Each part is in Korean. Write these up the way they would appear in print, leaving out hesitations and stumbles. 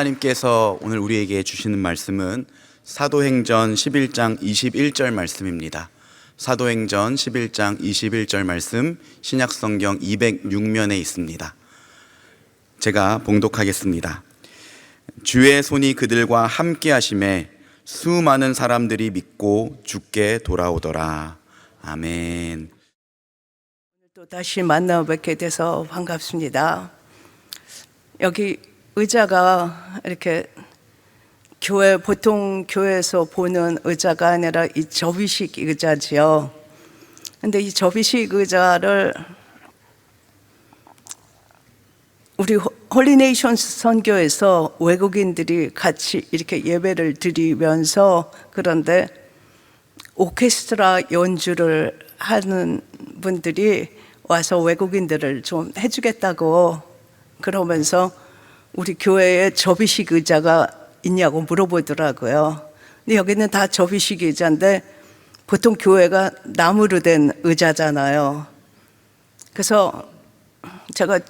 하나님께서 오늘 우리에게 주시는 말씀은 사도행전 11장 21절 말씀입니다. 사도행전 11장 21절 말씀, 신약성경 206면에 있습니다. 제가 봉독하겠습니다. 주의 손이 그들과 함께 하심에 수많은 사람들이 믿고 주께 돌아오더라. 아멘. 또 다시 만나 뵙게 돼서 반갑습니다. 여기 의자가 이렇게 보통 교회에서 보는 의자가 아니라 이 접이식 의자지요. 근데 이 접이식 의자를 우리 홀리네이션스 선교에서 외국인들이 같이 이렇게 예배를 드리면서, 그런데 오케스트라 연주를 하는 분들이 와서 외국인들을 좀 해주겠다고 그러면서 우리 교회에 접이식 의자가 있냐고 물어보더라고요. 근데 여기는 다 접이식 의자인데 보통 교회가 나무로 된 의자잖아요. 그래서 제가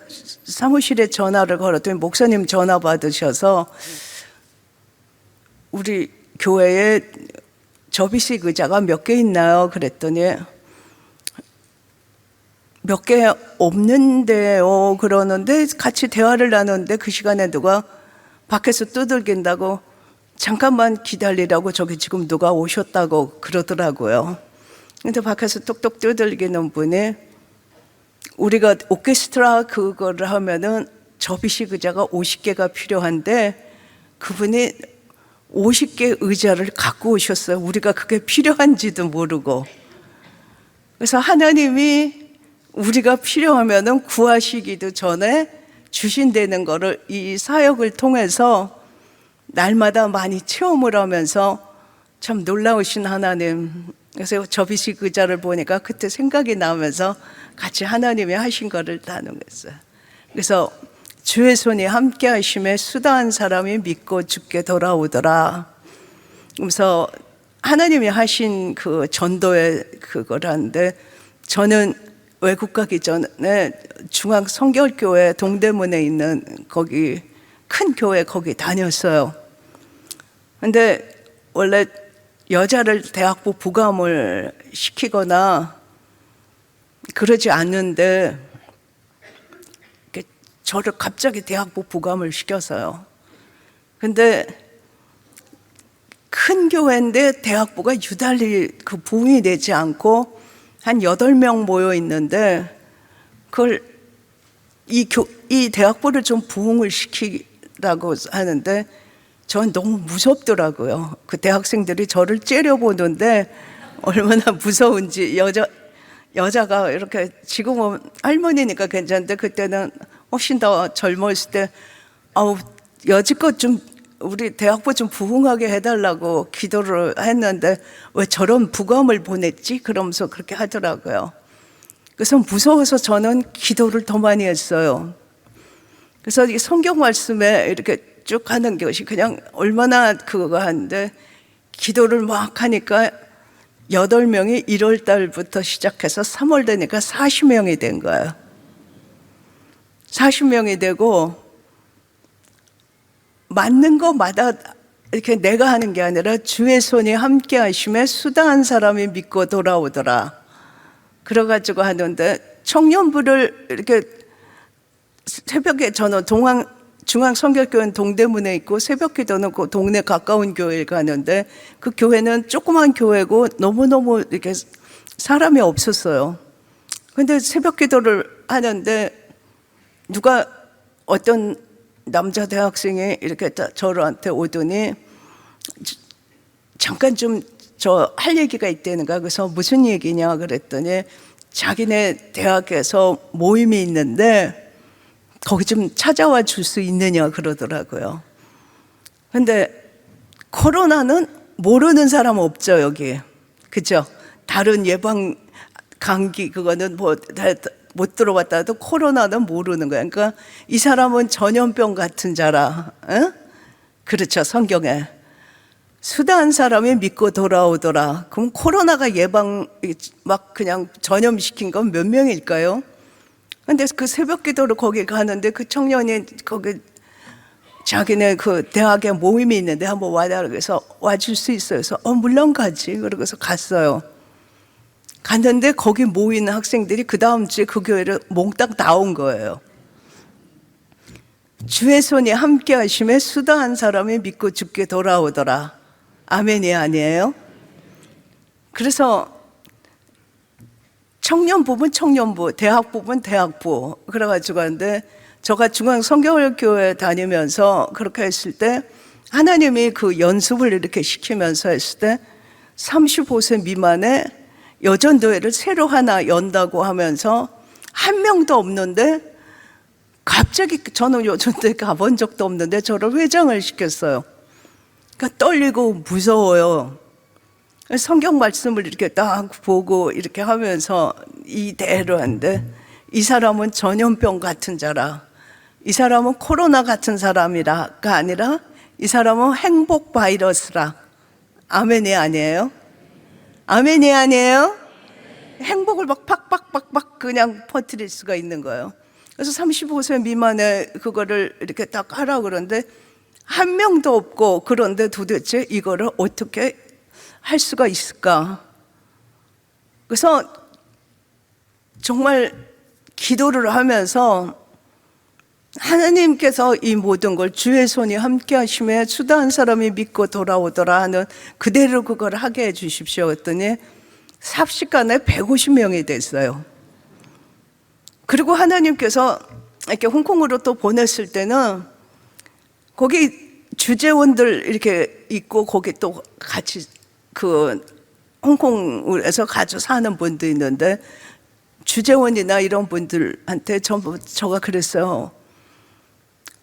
사무실에 전화를 걸었더니 목사님 전화 받으셔서 우리 교회에 접이식 의자가 몇 개 있나요? 그랬더니 몇 개 없는데요 그러는데, 같이 대화를 나누는데 그 시간에 누가 밖에서 두들긴다고 잠깐만 기다리라고 저기 지금 누가 오셨다고 그러더라고요. 근데 밖에서 똑똑 두들기는 분이 우리가 오케스트라 그거를 하면은 접이식 의자가 50개가 필요한데 그분이 50개 의자를 갖고 오셨어요. 우리가 그게 필요한지도 모르고. 그래서 하나님이 우리가 필요하면은 구하시기도 전에 주신다는 거를 이 사역을 통해서 날마다 많이 체험을 하면서 참 놀라우신 하나님. 그래서 접이식 의자를 보니까 그때 생각이 나면서 같이 하나님이 하신 거를 나누겠어요. 그래서 주의 손이 함께 하심에 수다한 사람이 믿고 주께 돌아오더라. 그래서 하나님이 하신 그 전도의 그거라는데, 저는 외국 가기 전에 중앙 성결교회 동대문에 있는 거기 큰 교회 거기 다녔어요. 근데 원래 여자를 대학부 부감을 시키거나 그러지 않는데 저를 갑자기 대학부 부감을 시켰어요. 근데 큰 교회인데 대학부가 유달리 그 부흥이 되지 않고 한 8명 모여 있는데 그걸 이 대학부를 좀 부흥을 시키라고 하는데 전 너무 무섭더라고요. 그 대학생들이 저를 째려보는데 얼마나 무서운지. 여자가 이렇게, 지금은 할머니니까 괜찮은데 그때는 훨씬 더 젊었을 때 여지껏 좀 우리 대학부 좀 부흥하게 해달라고 기도를 했는데 왜 저런 부감을 보냈지? 그러면서 그렇게 하더라고요. 그래서 무서워서 저는 기도를 더 많이 했어요. 그래서 이 성경 말씀에 이렇게 쭉 하는 것이 그냥 얼마나 그거 하는데, 기도를 막 하니까 8명이 1월 달부터 시작해서 3월 되니까 40명이 된 거예요. 40명이 되고 맞는 거마다 이렇게 내가 하는 게 아니라 주의 손이 함께 하심에 수다한 사람이 믿고 돌아오더라. 그래가지고 하는데 청년부를 이렇게 새벽에, 저는 중앙성결교회는 동대문에 있고 새벽 기도는 그 동네 가까운 교회에 가는데 그 교회는 조그만 교회고 너무너무 이렇게 사람이 없었어요. 근데 새벽 기도를 하는데 누가 어떤 남자 대학생이 이렇게 저한테 오더니 잠깐 좀 저 할 얘기가 있다는가. 그래서 무슨 얘기냐 그랬더니 자기네 대학에서 모임이 있는데 거기 좀 찾아와 줄 수 있느냐 그러더라고요. 근데 코로나는 모르는 사람 없죠 여기, 그죠? 다른 예방 감기 그거는 뭐 못 들어봤다 해도 코로나는 모르는 거야. 그러니까 이 사람은 전염병 같은 자라, 에? 그렇죠. 성경에 수다한 사람이 믿고 돌아오더라. 그럼 코로나가 예방 막 그냥 전염시킨 건 몇 명일까요? 근데 그 새벽 기도를 거기 가는데 그 청년이 거기 자기네 그 대학에 모임이 있는데 한번 와달라고 해서 와줄 수 있어요. 그래서 물론 가지. 그러고서 갔어요. 갔는데 거기 모이는 학생들이 그 다음 주에 그 교회를 몽땅 나온 거예요. 주의 손이 함께 하심에 수다 한 사람이 믿고 죽게 돌아오더라. 아멘이 아니에요? 그래서 청년부분 청년부, 대학부분 대학부 그래가지고 하는데 저가 중앙성결교회 다니면서 그렇게 했을 때 하나님이 그 연습을 이렇게 시키면서 했을 때 35세 미만의 여전도회를 새로 하나 연다고 하면서 한 명도 없는데 갑자기 저는 여전도회 가본 적도 없는데 저를 회장을 시켰어요. 그러니까 떨리고 무서워요. 성경 말씀을 이렇게 딱 보고 이렇게 하면서 이대로 하는데 이 사람은 전염병 같은 자라, 이 사람은 코로나 같은 사람이라가 아니라 이 사람은 행복 바이러스라. 아멘이 아니에요? 아멘이 아니에요? 행복을 막 팍팍팍팍 그냥 퍼뜨릴 수가 있는 거예요. 그래서 35세 미만의 그거를 이렇게 딱 하라고 그러는데 한 명도 없고, 그런데 도대체 이거를 어떻게 할 수가 있을까? 그래서 정말 기도를 하면서 하나님께서 이 모든 걸 주의 손이 함께 하심에 수다 한 사람이 믿고 돌아오더라 하는 그대로 그걸 하게 해 주십시오 했더니 삽시간에 150명이 됐어요. 그리고 하나님께서 이렇게 홍콩으로 또 보냈을 때는 거기 주재원들 이렇게 있고 거기 또 같이 그 홍콩에서 가서 사는 분도 있는데 주재원이나 이런 분들한테 전부 저가 그랬어요.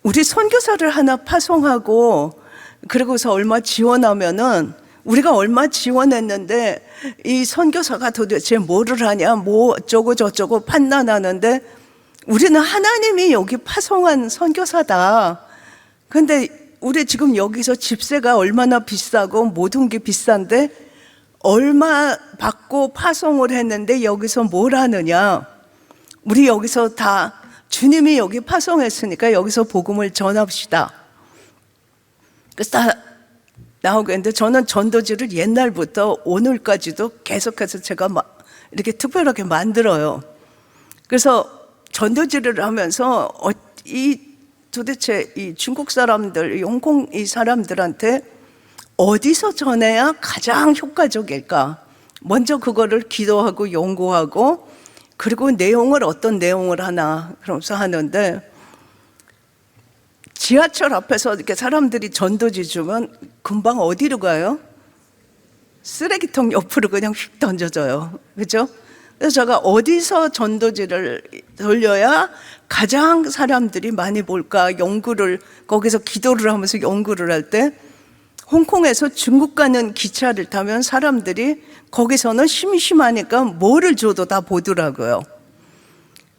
우리 선교사를 하나 파송하고 그러고서 얼마 지원하면은 우리가 얼마 지원했는데 이 선교사가 도대체 뭐를 하냐, 뭐 어쩌고 저쩌고 판단하는데 우리는 하나님이 여기 파송한 선교사다. 근데 우리 지금 여기서 집세가 얼마나 비싸고 모든 게 비싼데 얼마 받고 파송을 했는데 여기서 뭘 하느냐. 우리 여기서 다 주님이 여기 파송했으니까 여기서 복음을 전합시다. 그래서 다 나오게 했는데 저는 전도지를 옛날부터 오늘까지도 계속해서 제가 이렇게 특별하게 만들어요. 그래서 전도지를 하면서 이 도대체 이 중국 사람들, 이 홍콩 이 사람들한테 어디서 전해야 가장 효과적일까? 먼저 그거를 기도하고 연구하고 그리고 내용을 어떤 내용을 하나 그러면서 하는데 지하철 앞에서 이렇게 사람들이 전도지 주면 금방 어디로 가요? 쓰레기통 옆으로 그냥 휙 던져져요. 그죠? 그래서 제가 어디서 전도지를 돌려야 가장 사람들이 많이 볼까 연구를 거기서 기도를 하면서 연구를 할 때 홍콩에서 중국 가는 기차를 타면 사람들이 거기서는 심심하니까 뭐를 줘도 다 보더라고요.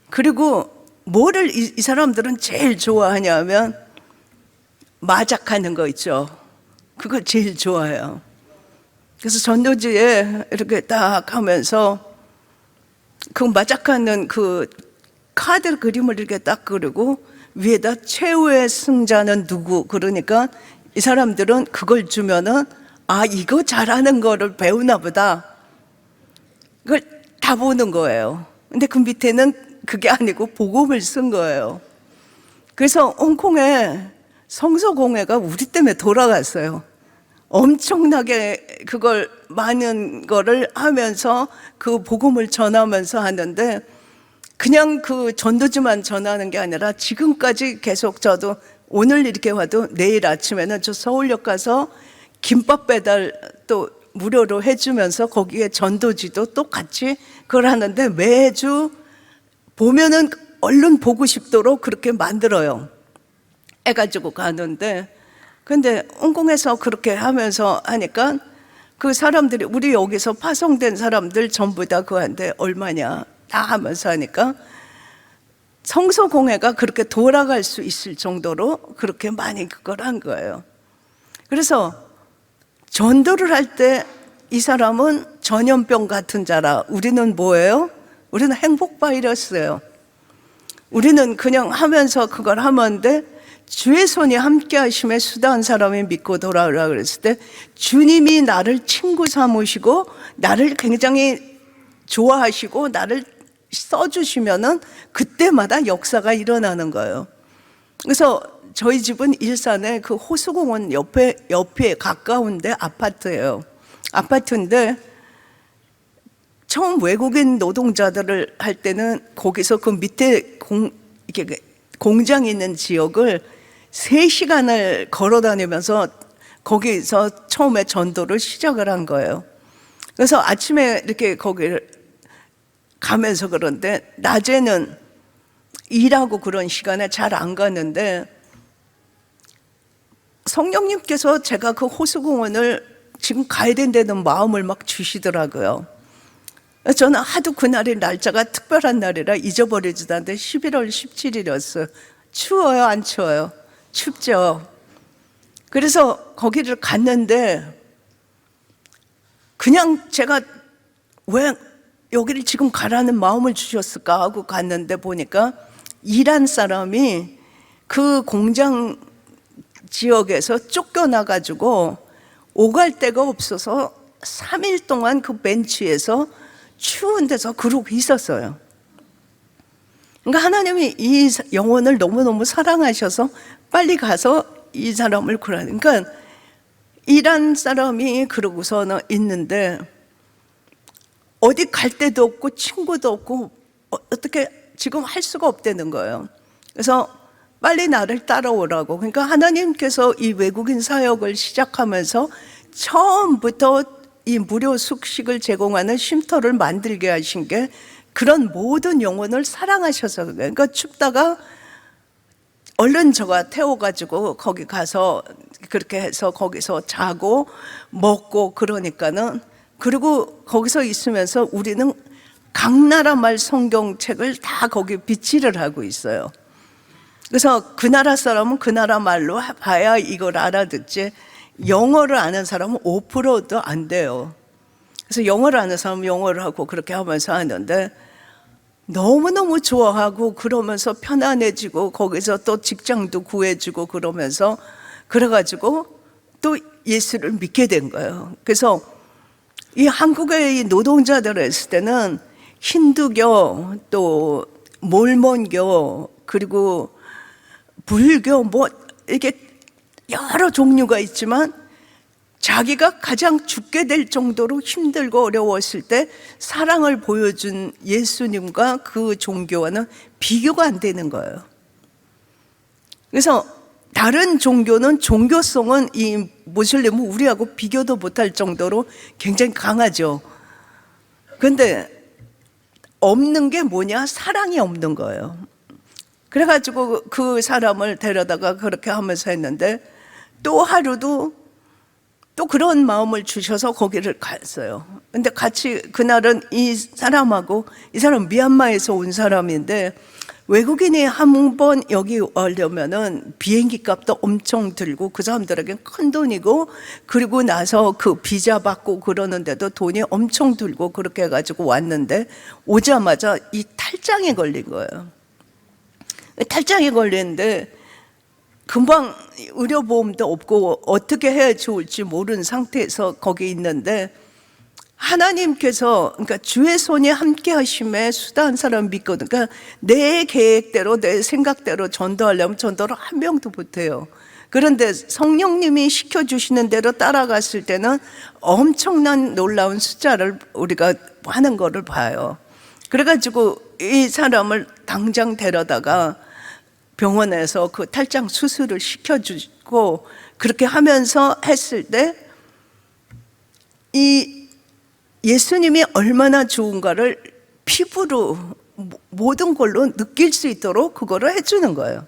그리고 뭐를 이 사람들은 제일 좋아하냐면 마작하는 거 있죠. 그걸 제일 좋아해요. 그래서 전도지에 이렇게 딱 하면서 그 마작하는 그 카드 그림을 이렇게 딱 그리고 위에다 최후의 승자는 누구 그러니까 이 사람들은 그걸 주면은 아 이거 잘하는 거를 배우나 보다. 그걸 다 보는 거예요. 근데 그 밑에는 그게 아니고 복음을 쓴 거예요. 그래서 홍콩에 성서공회가 우리 때문에 돌아갔어요. 엄청나게 그걸 많은 거를 하면서 그 복음을 전하면서 하는데 그냥 그 전도지만 전하는 게 아니라 지금까지 계속 저도 오늘 이렇게 와도 내일 아침에는 저 서울역 가서 김밥 배달 또 무료로 해주면서 거기에 전도지도 또 같이 그걸 하는데 매주 보면은 얼른 보고 싶도록 그렇게 만들어요. 해가지고 가는데 근데 홍콩에서 그렇게 하면서 하니까 그 사람들이 우리 여기서 파송된 사람들 전부 다 그한테 얼마냐 다 하면서 하니까 성서공회가 그렇게 돌아갈 수 있을 정도로 그렇게 많이 그걸 한 거예요. 그래서 전도를 할 때 이 사람은 전염병 같은 자라. 우리는 뭐예요? 우리는 행복 바이러스예요. 우리는 그냥 하면서 그걸 하면 돼. 주의 손이 함께 하심에 수다한 사람이 믿고 돌아오라 그랬을 때 주님이 나를 친구 삼으시고 나를 굉장히 좋아하시고 나를 써주시면은 그때마다 역사가 일어나는 거예요. 그래서 저희 집은 일산에 그 호수공원 옆에 가까운데 아파트예요. 아파트인데 처음 외국인 노동자들을 할 때는 거기서 그 밑에 이렇게 공장이 있는 지역을 3시간을 걸어 다니면서 거기서 처음에 전도를 시작을 한 거예요. 그래서 아침에 이렇게 거기를 가면서 그런데 낮에는 일하고 그런 시간에 잘 안 갔는데 성령님께서 제가 그 호수공원을 지금 가야 된다는 마음을 막 주시더라고요. 저는 하도 그날의 날짜가 특별한 날이라 잊어버리지도 않는데 11월 17일이었어요. 추워요, 안 추워요? 춥죠. 그래서 거기를 갔는데 그냥 제가 왜 여기를 지금 가라는 마음을 주셨을까 하고 갔는데 보니까 일한 사람이 그 공장 지역에서 쫓겨나가지고 오갈 데가 없어서 3일 동안 그 벤치에서 추운 데서 그러고 있었어요. 그러니까 하나님이 이 영혼을 너무너무 사랑하셔서 빨리 가서 이 사람을 구하는. 그러니까 일한 사람이 그러고서는 있는데 어디 갈 데도 없고 친구도 없고 어떻게 지금 할 수가 없다는 거예요. 그래서 빨리 나를 따라오라고. 그러니까 하나님께서 이 외국인 사역을 시작하면서 처음부터 이 무료 숙식을 제공하는 쉼터를 만들게 하신 게 그런 모든 영혼을 사랑하셔서 그래요. 그러니까 춥다가 얼른 저가 태워가지고 거기 가서 그렇게 해서 거기서 자고 먹고 그러니까는, 그리고 거기서 있으면서 우리는 각 나라 말 성경책을 다 거기 비치를 하고 있어요. 그래서 그 나라 사람은 그 나라 말로 봐야 이걸 알아듣지 영어를 아는 사람은 5%도 안 돼요. 그래서 영어를 아는 사람은 영어를 하고 그렇게 하면서 하는데 너무너무 좋아하고 그러면서 편안해지고 거기서 또 직장도 구해주고 그러면서 그래가지고 또 예수를 믿게 된 거예요. 그래서 이 한국의 이 노동자들 했을 때는 힌두교 또 몰몬교 그리고 불교 뭐 이게 여러 종류가 있지만 자기가 가장 죽게 될 정도로 힘들고 어려웠을 때 사랑을 보여준 예수님과 그 종교와는 비교가 안 되는 거예요. 그래서 다른 종교는 종교성은 이 무슬림은 우리하고 비교도 못할 정도로 굉장히 강하죠. 그런데 없는 게 뭐냐? 사랑이 없는 거예요. 그래가지고 그 사람을 데려다가 그렇게 하면서 했는데 또 하루도 또 그런 마음을 주셔서 거기를 갔어요. 근데 같이 그날은 이 사람하고, 이 사람 미얀마에서 온 사람인데 외국인이 한 번 여기 오려면은 비행기 값도 엄청 들고 그 사람들에겐 큰 돈이고, 그리고 나서 그 비자 받고 그러는데도 돈이 엄청 들고 그렇게 해가지고 왔는데 오자마자 이 탈장에 걸린 거예요. 탈장에 걸리는데 금방 의료보험도 없고 어떻게 해야 좋을지 모르는 상태에서 거기 있는데 하나님께서, 그러니까 주의 손이 함께 하심에 수다한 사람 믿거든. 그러니까 내 계획대로 내 생각대로 전도하려면 전도를 한 명도 못해요. 그런데 성령님이 시켜주시는 대로 따라갔을 때는 엄청난 놀라운 숫자를 우리가 하는 거를 봐요. 그래가지고 이 사람을 당장 데려다가 병원에서 그 탈장 수술을 시켜주고 그렇게 하면서 했을 때 이 예수님이 얼마나 좋은가를 피부로 모든 걸로 느낄 수 있도록 그거를 해주는 거예요.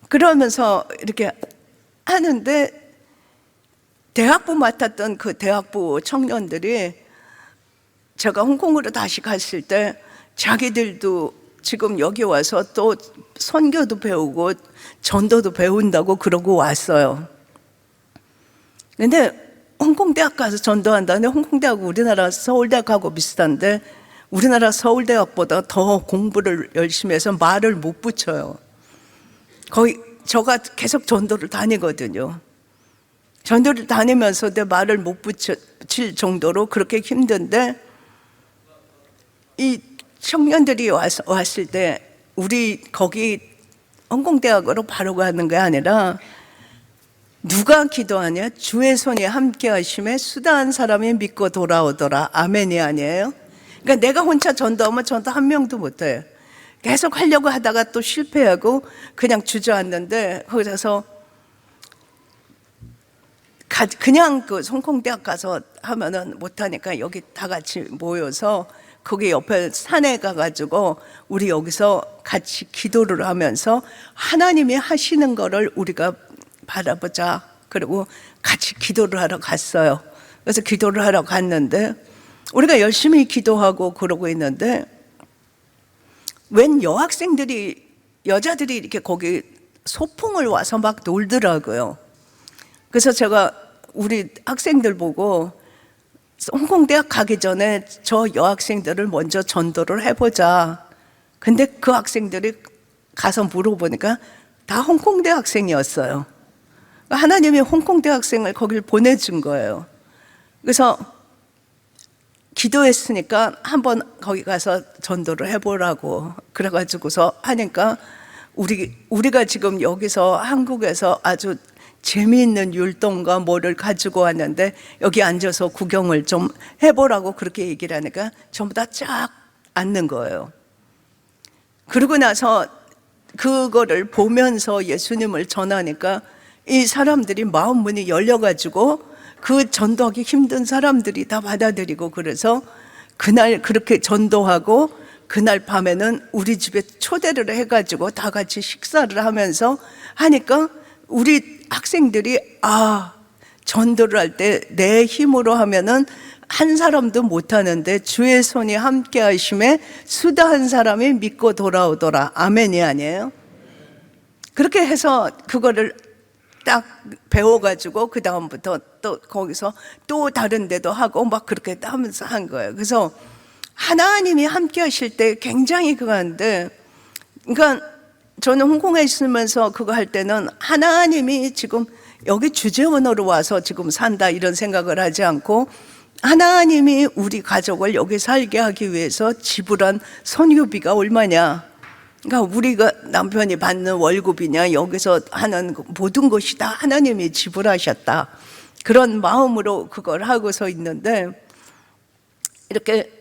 그러면서 이렇게 하는데 대학부 맡았던 그 대학부 청년들이 제가 홍콩으로 다시 갔을 때 자기들도 지금 여기 와서 또 선교도 배우고 전도도 배운다고 그러고 왔어요. 근데 홍콩대학 가서 전도한다는데 홍콩대학은 우리나라 서울대학하고 비슷한데 우리나라 서울대학보다 더 공부를 열심히 해서 말을 못 붙여요. 거의 저가 계속 전도를 다니거든요. 전도를 다니면서 내 말을 못 붙일 정도로 그렇게 힘든데, 이 청년들이 왔을 때 우리 거기 홍콩대학으로 바로 가는 게 아니라 누가 기도하냐? 주의 손이 함께 하심에 수다한 사람이 믿고 돌아오더라. 아멘이 아니에요? 그러니까 내가 혼자 전도하면 전도 한 명도 못 해요. 계속 하려고 하다가 또 실패하고 그냥 주저앉는데, 거기서 그냥 그 홍콩대학 가서 하면은 못하니까 여기 다 같이 모여서 거기 옆에 산에 가가지고 우리 여기서 같이 기도를 하면서 하나님이 하시는 거를 우리가 바라보자. 그리고 같이 기도를 하러 갔어요. 그래서 기도를 하러 갔는데 우리가 열심히 기도하고 그러고 있는데 웬 여자들이 이렇게 거기 소풍을 와서 막 놀더라고요. 그래서 제가 우리 학생들 보고 홍콩대학 가기 전에 저 여학생들을 먼저 전도를 해보자. 근데 그 학생들이 가서 물어보니까 다 홍콩대 학생이었어요. 하나님이 홍콩대 학생을 거길 보내준 거예요. 그래서 기도했으니까 한번 거기 가서 전도를 해보라고 그래가지고서 하니까 우리가 지금 여기서 한국에서 아주 재미있는 율동과 뭐를 가지고 왔는데 여기 앉아서 구경을 좀 해보라고 그렇게 얘기를 하니까 전부 다 쫙 앉는 거예요. 그러고 나서 그거를 보면서 예수님을 전하니까 이 사람들이 마음 문이 열려가지고 그 전도하기 힘든 사람들이 다 받아들이고, 그래서 그날 그렇게 전도하고 그날 밤에는 우리 집에 초대를 해가지고 다 같이 식사를 하면서 하니까 우리 학생들이 전도를 할 때 내 힘으로 하면은 한 사람도 못 하는데 주의 손이 함께 하심에 수다한 사람이 믿고 돌아오더라. 아멘이 아니에요? 그렇게 해서 그거를 딱 배워가지고 그 다음부터 또 거기서 또 다른 데도 하고 막 그렇게 하면서 한 거예요. 그래서 하나님이 함께 하실 때 굉장히 그거 하는데, 그러니까 저는 홍콩에 있으면서 그거 할 때는 하나님이 지금 여기 주재원으로 와서 지금 산다 이런 생각을 하지 않고 하나님이 우리 가족을 여기 살게 하기 위해서 지불한 선교비가 얼마냐, 그러니까 우리가 남편이 받는 월급이냐 여기서 하는 모든 것이 다 하나님이 지불하셨다, 그런 마음으로 그걸 하고서 있는데, 이렇게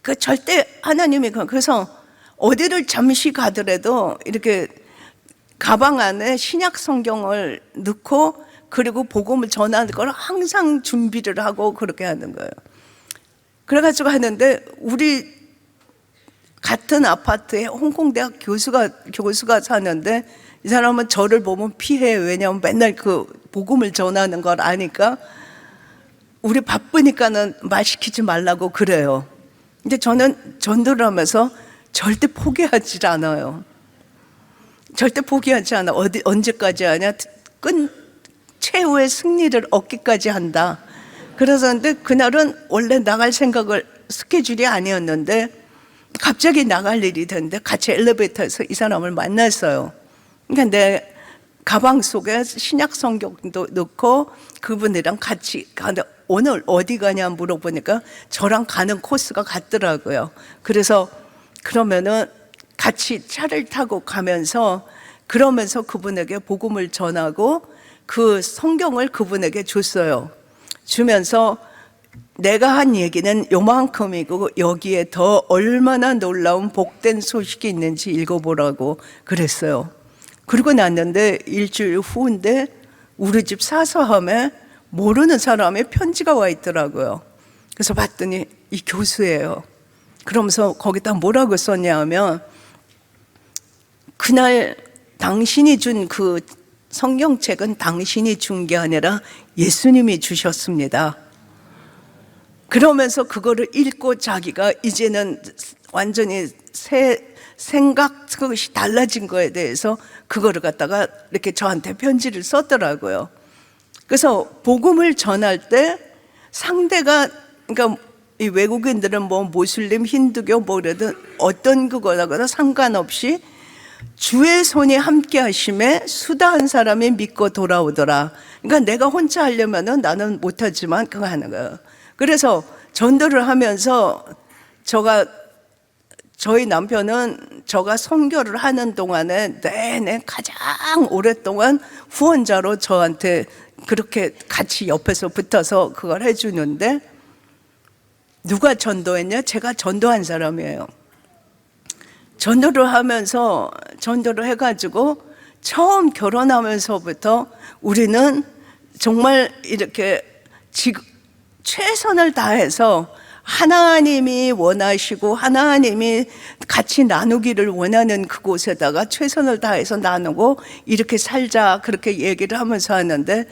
그 절대 하나님이 그래서 어디를 잠시 가더라도 이렇게 가방 안에 신약 성경을 넣고 그리고 복음을 전하는 걸 항상 준비를 하고 그렇게 하는 거예요. 그래가지고 하는데 우리 같은 아파트에 홍콩대학 교수가 사는데 이 사람은 저를 보면 피해요. 왜냐하면 맨날 그 복음을 전하는 걸 아니까 우리 바쁘니까는 말 시키지 말라고 그래요. 근데 저는 전도를 하면서 절대 포기하지 않아요. 절대 포기하지 않아. 언제까지 하냐? 최후의 승리를 얻기까지 한다. 그래서 근데 그날은 원래 나갈 스케줄이 아니었는데 갑자기 나갈 일이 됐는데 같이 엘리베이터에서 이 사람을 만났어요. 그러니까 내 가방 속에 신약 성경도 넣고 그분이랑 같이 가는데 오늘 어디 가냐 물어보니까 저랑 가는 코스가 같더라고요. 그래서 그러면은 같이 차를 타고 가면서 그러면서 그분에게 복음을 전하고 그 성경을 그분에게 줬어요. 주면서 내가 한 얘기는 요만큼이고 여기에 더 얼마나 놀라운 복된 소식이 있는지 읽어보라고 그랬어요. 그러고 났는데 일주일 후인데 우리 집 사서함에 모르는 사람의 편지가 와 있더라고요. 그래서 봤더니 이 교수예요. 그러면서 거기다 뭐라고 썼냐 하면 그날 당신이 준 그 성경책은 당신이 준 게 아니라 예수님이 주셨습니다. 그러면서 그거를 읽고 자기가 이제는 완전히 생각 그것이 달라진 거에 대해서 그거를 갖다가 이렇게 저한테 편지를 썼더라고요. 그래서 복음을 전할 때 상대가, 그러니까 이 외국인들은 뭐 모슬림, 힌두교 뭐 그래도 어떤 그거라거나 상관없이 주의 손이 함께 하심에 수다한 사람이 믿고 돌아오더라. 그러니까 내가 혼자 하려면은 나는 못하지만 그거 하는 거예요. 그래서 전도를 하면서 저희 남편은 제가 선교를 하는 동안에 내내 가장 오랫동안 후원자로 저한테 그렇게 같이 옆에서 붙어서 그걸 해주는데, 누가 전도했냐? 제가 전도한 사람이에요. 전도를 하면서, 전도를 해가지고 처음 결혼하면서부터 우리는 정말 이렇게 최선을 다해서 하나님이 원하시고 하나님이 같이 나누기를 원하는 그곳에다가 최선을 다해서 나누고 이렇게 살자, 그렇게 얘기를 하면서 하는데,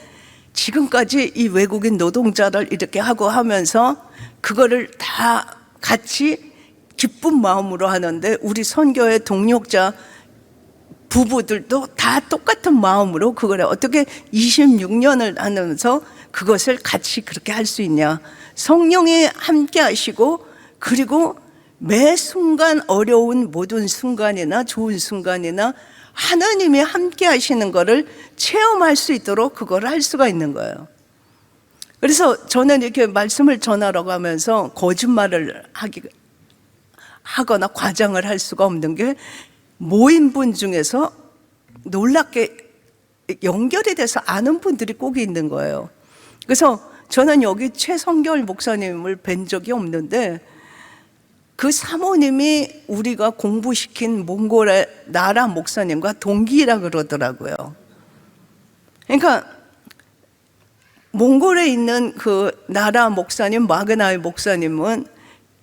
지금까지 이 외국인 노동자를 이렇게 하고 하면서 그거를 다 같이 기쁜 마음으로 하는데, 우리 선교의 동력자 부부들도 다 똑같은 마음으로 그걸 어떻게 26년을 하면서 그것을 같이 그렇게 할 수 있냐. 성령이 함께 하시고, 그리고 매 순간 어려운 모든 순간이나 좋은 순간이나 하나님이 함께 하시는 거를 체험할 수 있도록 그걸 할 수가 있는 거예요. 그래서 저는 이렇게 말씀을 전하러 가면서 거짓말을 하거나 과장을 할 수가 없는 게, 모인 분 중에서 놀랍게 연결이 돼서 아는 분들이 꼭 있는 거예요. 그래서 저는 여기 최성결 목사님을 뵌 적이 없는데, 그 사모님이 우리가 공부시킨 몽골의 나라 목사님과 동기라 그러더라고요. 그러니까 몽골에 있는 그 나라 목사님, 마그나이 목사님은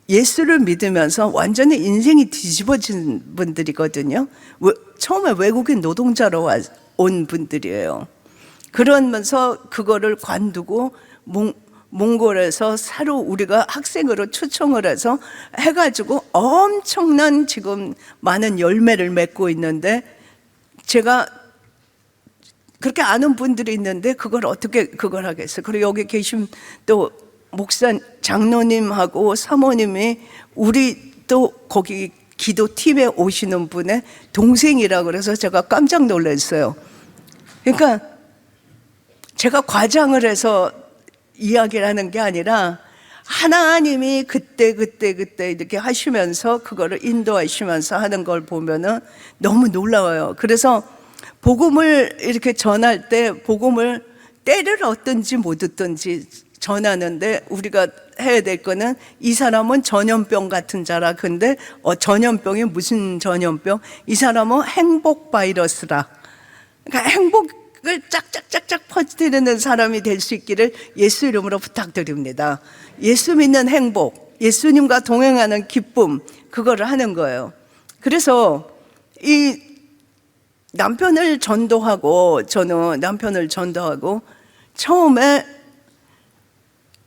예수를 믿으면서 완전히 인생이 뒤집어진 분들이거든요. 처음에 외국인 노동자로 온 분들이에요. 그러면서 그거를 관두고 몽골에서 새로 우리가 학생으로 초청을 해서 해가지고 엄청난 지금 많은 열매를 맺고 있는데, 제가 그렇게 아는 분들이 있는데 그걸 어떻게 그걸 하겠어요. 그리고 여기 계신 또 목사 장로님하고 사모님이 우리 또 거기 기도팀에 오시는 분의 동생이라 그래서 제가 깜짝 놀랐어요. 그러니까 제가 과장을 해서 이야기를 하는 게 아니라 하나님이 그때 이렇게 하시면서 그거를 인도하시면서 하는 걸 보면은 너무 놀라워요. 그래서 복음을 이렇게 전할 때 복음을 때를 얻든지 못 얻든지 전하는데, 우리가 해야 될 거는 이 사람은 전염병 같은 자라. 근데 전염병이 무슨 전염병? 이 사람은 행복 바이러스라. 그러니까 행복을 짝짝짝짝 퍼뜨리는 사람이 될 수 있기를 예수 이름으로 부탁드립니다. 예수 믿는 행복, 예수님과 동행하는 기쁨, 그거를 하는 거예요. 그래서 이 남편을 전도하고, 저는 남편을 전도하고 처음에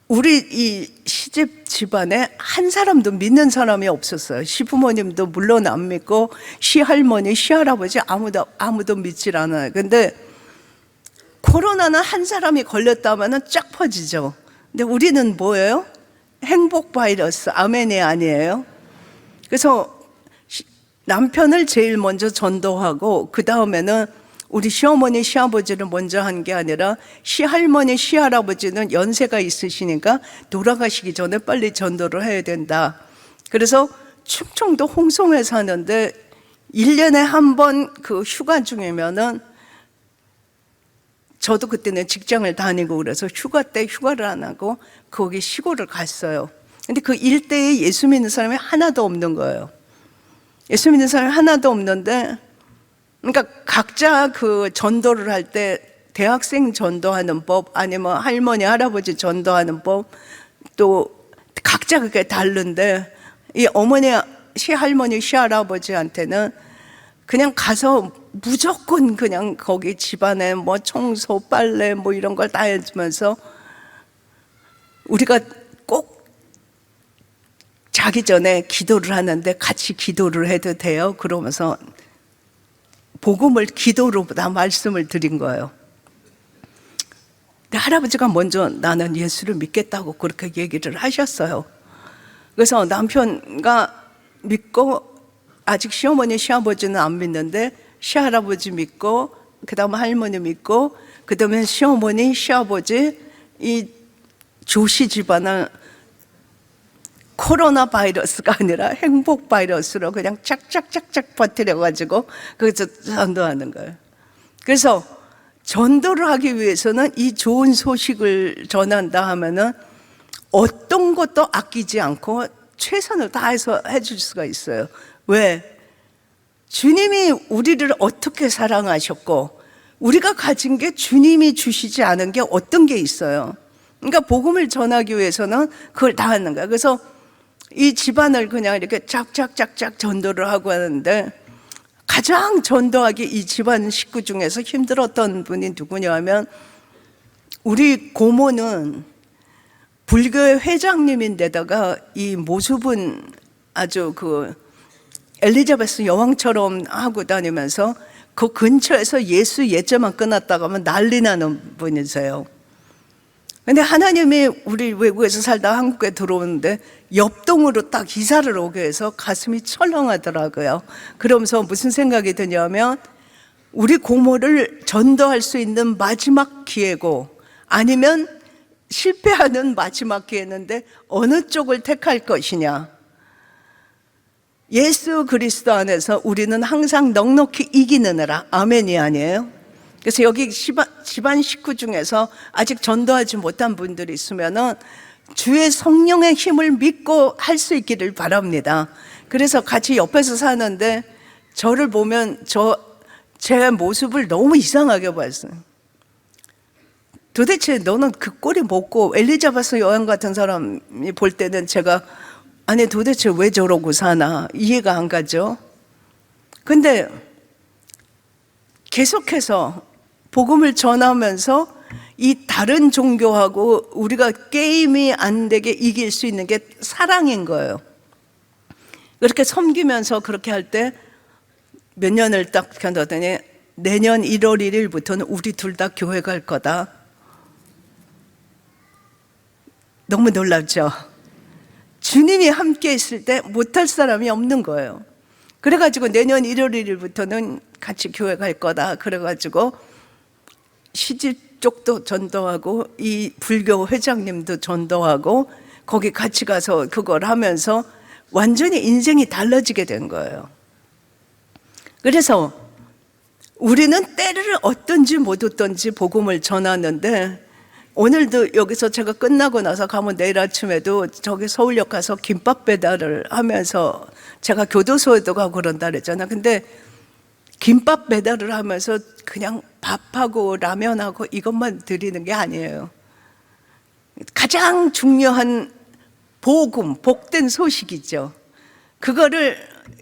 우리 이 시집 집안에 한 사람도 믿는 사람이 없었어요. 시부모님도 물론 안 믿고, 시할머니, 시할아버지 아무도 믿질 않아요. 근데 코로나는 한 사람이 걸렸다면 쫙 퍼지죠. 근데 우리는 뭐예요? 행복 바이러스, 아멘이 아니에요? 그래서 남편을 제일 먼저 전도하고, 그 다음에는 우리 시어머니, 시아버지를 먼저 한 게 아니라 시할머니, 시할아버지는 연세가 있으시니까 돌아가시기 전에 빨리 전도를 해야 된다. 그래서 충청도 홍성에 사는데 1년에 한 번 그 휴가 중이면은, 저도 그때는 직장을 다니고 그래서 휴가 때 휴가를 안 하고 거기 시골을 갔어요. 근데 그 일대에 예수 믿는 사람이 하나도 없는 거예요. 예수 믿는 사람이 하나도 없는데, 그러니까 각자 그 전도를 할 때 대학생 전도하는 법, 아니면 할머니, 할아버지 전도하는 법, 또 각자 그게 다른데, 이 어머니, 시할머니, 시할아버지한테는 그냥 가서 무조건 그냥 거기 집안에 뭐 청소, 빨래 뭐 이런 걸 다 해주면서, 우리가 꼭 자기 전에 기도를 하는데 같이 기도를 해도 돼요? 그러면서 복음을 기도로 다 말씀을 드린 거예요. 근데 할아버지가 먼저 나는 예수를 믿겠다고 그렇게 얘기를 하셨어요. 그래서 남편과 믿고 아직 시어머니 시아버지는 안 믿는데 시할아버지 믿고 그다음 할머니 믿고 그다음에 시어머니 시아버지 이 조씨 집안을 코로나 바이러스가 아니라 행복 바이러스로 그냥 짝짝짝짝 퍼뜨려가지고 거기서 전도하는 거예요. 그래서 전도를 하기 위해서는 이 좋은 소식을 전한다 하면은 어떤 것도 아끼지 않고 최선을 다해서 해줄 수가 있어요. 왜? 주님이 우리를 어떻게 사랑하셨고 우리가 가진 게 주님이 주시지 않은 게 어떤 게 있어요. 그러니까 복음을 전하기 위해서는 그걸 다 하는 거야. 그래서 이 집안을 그냥 이렇게 짝짝짝짝 전도를 하고 하는데 가장 전도하기 이 집안 식구 중에서 힘들었던 분이 누구냐 하면 우리 고모는 불교의 회장님인데다가 이 모습은 아주 그 엘리자베스 여왕처럼 하고 다니면서 그 근처에서 예수 예자만 끊었다가 하면 난리 나는 분이세요. 근데 하나님이 우리 외국에서 살다 한국에 들어오는데 옆동으로 딱 이사를 오게 해서 가슴이 철렁하더라고요. 그러면서 무슨 생각이 드냐면 우리 고모를 전도할 수 있는 마지막 기회고 아니면 실패하는 마지막 기회인데 어느 쪽을 택할 것이냐. 예수 그리스도 안에서 우리는 항상 넉넉히 이기는 애라. 아멘이 아니에요? 그래서 여기 집안 식구 중에서 아직 전도하지 못한 분들이 있으면은 주의 성령의 힘을 믿고 할 수 있기를 바랍니다. 그래서 같이 옆에서 사는데 저를 보면 제 모습을 너무 이상하게 봤어요. 도대체 너는 그 꼴이 뭐고 엘리자베스 여왕 같은 사람이 볼 때는 제가 아니 도대체 왜 저러고 사나 이해가 안 가죠. 근데 계속해서 복음을 전하면서 이 다른 종교하고 우리가 게임이 안 되게 이길 수 있는 게 사랑인 거예요. 그렇게 섬기면서 그렇게 할 때 몇 년을 딱 견뎠더니 내년 1월 1일부터는 우리 둘 다 교회 갈 거다. 너무 놀랍죠? 주님이 함께 있을 때 못할 사람이 없는 거예요. 그래가지고 내년 1월 1일부터는 같이 교회 갈 거다. 그래가지고 시집 쪽도 전도하고 이 불교 회장님도 전도하고 거기 같이 가서 그걸 하면서 완전히 인생이 달라지게 된 거예요. 그래서 우리는 때를 얻든지 못 얻든지 복음을 전하는데 오늘도 여기서 제가 끝나고 나서 가면 내일 아침에도 저기 서울역 가서 김밥 배달을 하면서 제가 교도소에도 가고 그런다 그랬잖아. 근데 김밥 배달을 하면서 그냥 밥하고 라면하고 이것만 드리는 게 아니에요. 가장 중요한 복음, 복된 소식이죠. 그거를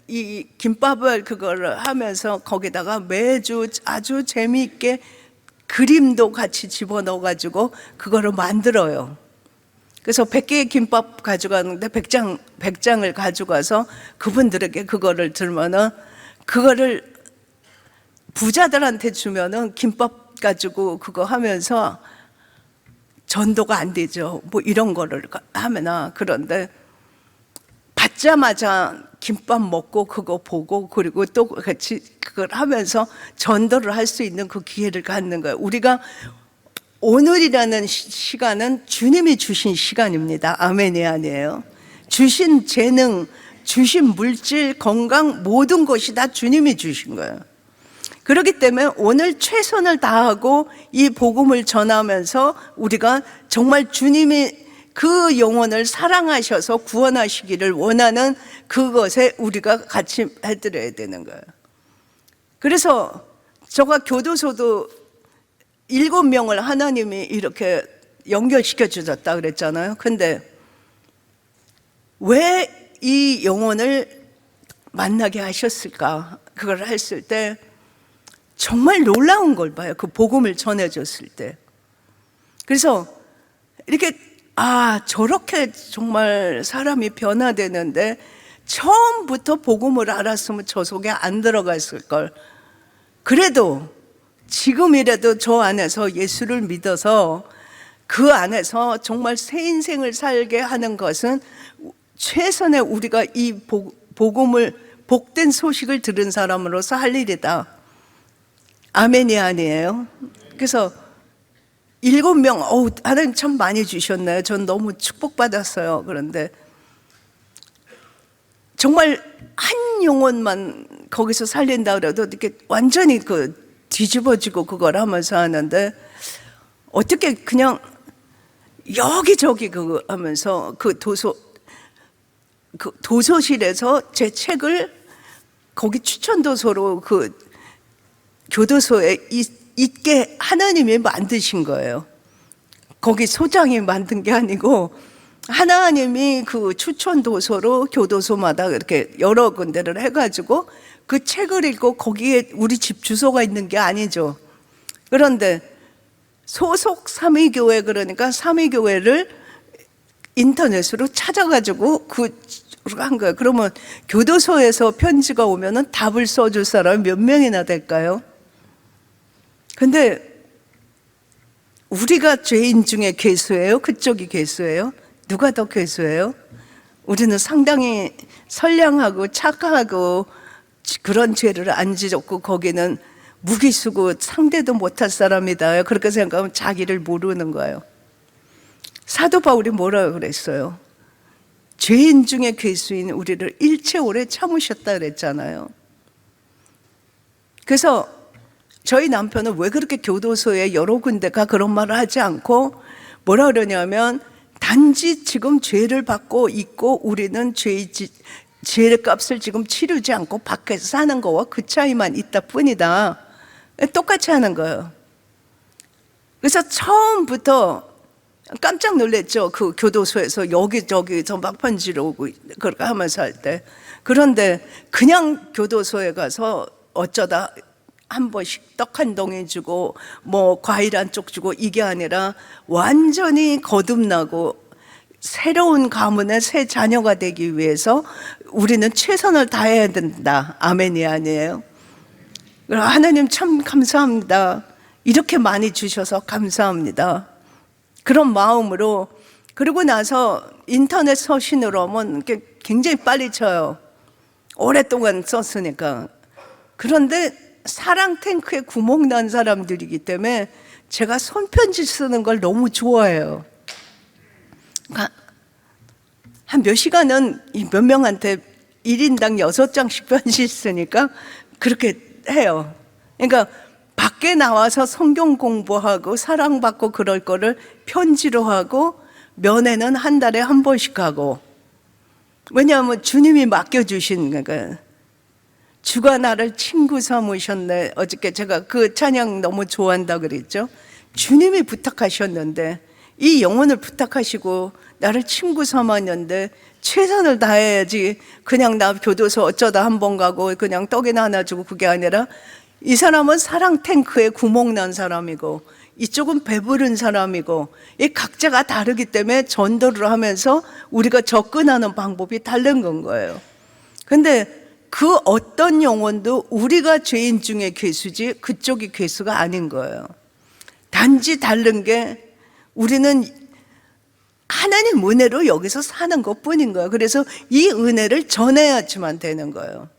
이 김밥을 그거를 하면서 거기다가 매주 아주 재미있게 그림도 같이 집어넣어 가지고 그거를 만들어요. 그래서 100개의 김밥 가져가는데 100장을 가져가서 그분들에게 그거를 들면은 그거를 부자들한테 주면은 김밥 가지고 그거 하면서 전도가 안 되죠. 뭐 이런 거를 하면은. 그런데 받자마자 김밥 먹고 그거 보고 그리고 또 같이 그걸 하면서 전도를 할 수 있는 그 기회를 갖는 거예요. 우리가 오늘이라는 시간은 주님이 주신 시간입니다. 아멘이 아니에요. 주신 재능, 주신 물질, 건강 모든 것이 다 주님이 주신 거예요. 그렇기 때문에 오늘 최선을 다하고 이 복음을 전하면서 우리가 정말 주님이 그 영혼을 사랑하셔서 구원하시기를 원하는 그것에 우리가 같이 해드려야 되는 거예요. 그래서 제가 교도소도 7명을 하나님이 이렇게 연결시켜 주셨다 그랬잖아요. 근데 왜 이 영혼을 만나게 하셨을까? 그걸 했을 때 정말 놀라운 걸 봐요. 그 복음을 전해줬을 때. 그래서 이렇게 저렇게 정말 사람이 변화되는데 처음부터 복음을 알았으면 저 속에 안 들어갔을 걸. 그래도 지금이라도 저 안에서 예수를 믿어서 그 안에서 정말 새 인생을 살게 하는 것은 최선의 우리가 이 복음을 복된 소식을 들은 사람으로서 할 일이다. 아멘이 아니에요? 그래서 7명, 하나님 참 많이 주셨네요. 전 너무 축복받았어요. 그런데 정말 한 영혼만 거기서 살린다 그래도 이렇게 완전히 뒤집어지고 그걸 하면서 하는데, 어떻게 그냥 여기저기 하면서 도서실에서 제 책을 거기 추천도서로 교도소에 있게 하나님이 만드신 거예요. 거기 소장이 만든 게 아니고 하나님이 추천도서로 교도소마다 이렇게 여러 군데를 해가지고 그 책을 읽고 거기에 우리 집 주소가 있는 게 아니죠. 그런데 소속 삼위교회, 그러니까 삼위교회를 인터넷으로 찾아가지고 한 거예요. 그러면 교도소에서 편지가 오면은 답을 써줄 사람이 몇 명이나 될까요? 근데 우리가 죄인 중에 괴수예요? 그쪽이 괴수예요? 누가 더 괴수예요? 우리는 상당히 선량하고 착하고 그런 죄를 안 지었고 거기는 무기수고 상대도 못할 사람이다. 그렇게 생각하면 자기를 모르는 거예요. 사도 바울이 뭐라고 그랬어요? 죄인 중에 괴수인 우리를 일체 오래 참으셨다 그랬잖아요. 그래서 저희 남편은 왜 그렇게 교도소에 여러 군데가 그런 말을 하지 않고 뭐라 그러냐면, 단지 지금 죄를 받고 있고 우리는 죄의 값을 지금 치르지 않고 밖에서 사는 거와 그 차이만 있다 뿐이다. 똑같이 하는 거예요. 그래서 처음부터 깜짝 놀랐죠. 그 교도소에서 여기저기서 막 편지를 오고 그렇게 하면서 할 때. 그런데 그냥 교도소에 가서 어쩌다 한 번씩 떡 한 덩이 주고 뭐 과일 한 쪽 주고 이게 아니라 완전히 거듭나고 새로운 가문의 새 자녀가 되기 위해서 우리는 최선을 다해야 된다. 아멘이 아니에요? 하나님 참 감사합니다. 이렇게 많이 주셔서 감사합니다. 그런 마음으로. 그러고 나서 인터넷 서신으로 하면 굉장히 빨리 쳐요. 오랫동안 썼으니까. 그런데 사랑 탱크에 구멍 난 사람들이기 때문에 제가 손편지 쓰는 걸 너무 좋아해요. 한 몇 시간은 몇 명한테 1인당 6장씩 편지 쓰니까 그렇게 해요. 그러니까 밖에 나와서 성경 공부하고 사랑받고 그럴 거를 편지로 하고 면회는 한 달에 한 번씩 하고. 왜냐하면 주님이 맡겨주신, 그러니까 주가 나를 친구 삼으셨네. 어저께 제가 그 찬양 너무 좋아한다 그랬죠. 주님이 부탁하셨는데, 이 영혼을 부탁하시고 나를 친구 삼았는데 최선을 다해야지. 그냥 나 교도소 어쩌다 한 번 가고 그냥 떡이나 하나 주고 그게 아니라, 이 사람은 사랑 탱크에 구멍 난 사람이고 이쪽은 배부른 사람이고, 이 각자가 다르기 때문에 전도를 하면서 우리가 접근하는 방법이 다른 건 거예요. 근데 그 어떤 영혼도 우리가 죄인 중에 괴수지 그쪽이 괴수가 아닌 거예요. 단지 다른 게 우리는 하나님 은혜로 여기서 사는 것뿐인 거예요. 그래서 이 은혜를 전해야지만 되는 거예요.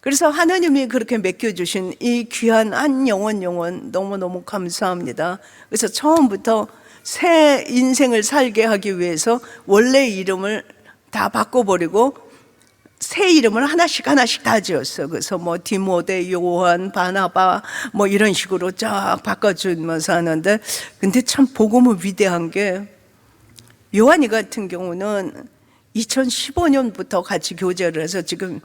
그래서 하나님이 그렇게 맡겨주신 이 귀한 한 영혼 너무너무 감사합니다. 그래서 처음부터 새 인생을 살게 하기 위해서 원래 이름을 다 바꿔버리고 새 이름을 하나씩 다 지었어요. 그래서 뭐 디모데, 요한, 바나바 뭐 이런 식으로 쫙 바꿔주면서 하는데, 근데 참 복음은 위대한 게, 요한이 같은 경우는 2015년부터 같이 교제를 해서 지금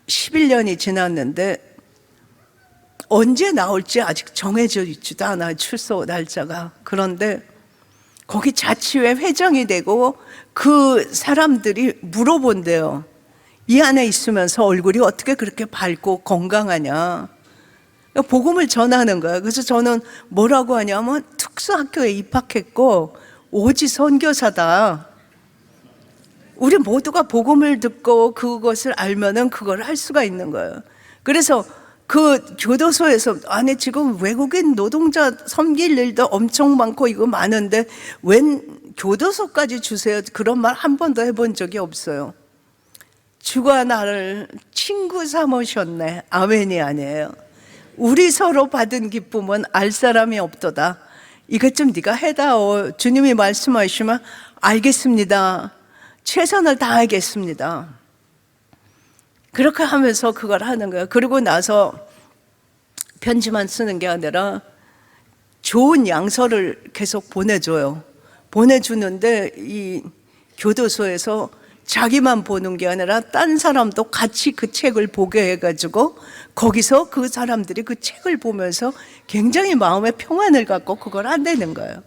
11년이 지났는데 언제 나올지 아직 정해져 있지도 않아요, 출소 날짜가. 그런데 거기 자치회 회장이 되고 그 사람들이 물어본대요. 이 안에 있으면서 얼굴이 어떻게 그렇게 밝고 건강하냐. 복음을 전하는 거예요. 그래서 저는 뭐라고 하냐면 특수학교에 입학했고 오지 선교사다. 우리 모두가 복음을 듣고 그것을 알면은 그걸 할 수가 있는 거예요. 그래서 그 교도소에서, 아니 지금 외국인 노동자 섬길 일도 엄청 많고 이거 많은데 웬 교도소까지 주세요? 그런 말 한 번도 해본 적이 없어요. 주가 나를 친구 삼으셨네. 아멘이 아니에요. 우리 서로 받은 기쁨은 알 사람이 없도다. 이것 좀 네가 해다오. 주님이 말씀하시면 알겠습니다. 최선을 다하겠습니다. 그렇게 하면서 그걸 하는 거예요. 그리고 나서 편지만 쓰는 게 아니라 좋은 양서를 계속 보내줘요. 보내주는데 이 교도소에서 자기만 보는 게 아니라 딴 사람도 같이 그 책을 보게 해가지고 거기서 그 사람들이 그 책을 보면서 굉장히 마음의 평안을 갖고 그걸 한다는 거예요.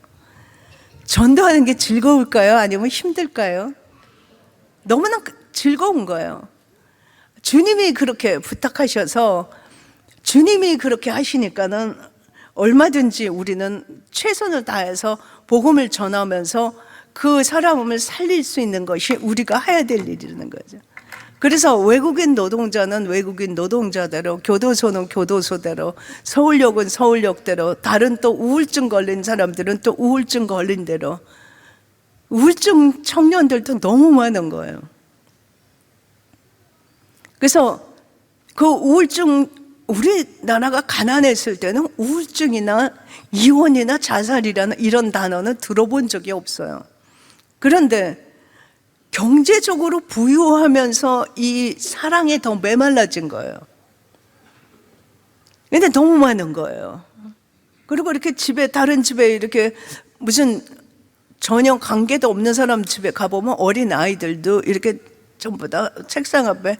전도하는 게 즐거울까요? 아니면 힘들까요? 너무나 즐거운 거예요. 주님이 그렇게 부탁하셔서 주님이 그렇게 하시니까는 얼마든지 우리는 최선을 다해서 복음을 전하면서 그 사람을 살릴 수 있는 것이 우리가 해야 될 일이라는 거죠. 그래서 외국인 노동자는 외국인 노동자대로, 교도소는 교도소대로, 서울역은 서울역대로, 다른 또 우울증 걸린 사람들은 또 우울증 걸린 대로, 우울증 청년들도 너무 많은 거예요. 그래서 그 우울증, 우리나라가 가난했을 때는 우울증이나 이혼이나 자살이라는 이런 단어는 들어본 적이 없어요. 그런데 경제적으로 부유하면서 이 사랑에 더 메말라진 거예요. 근데 너무 많은 거예요. 그리고 이렇게 집에, 다른 집에 이렇게 무슨 전혀 관계도 없는 사람 집에 가보면 어린 아이들도 이렇게 전부 다 책상 앞에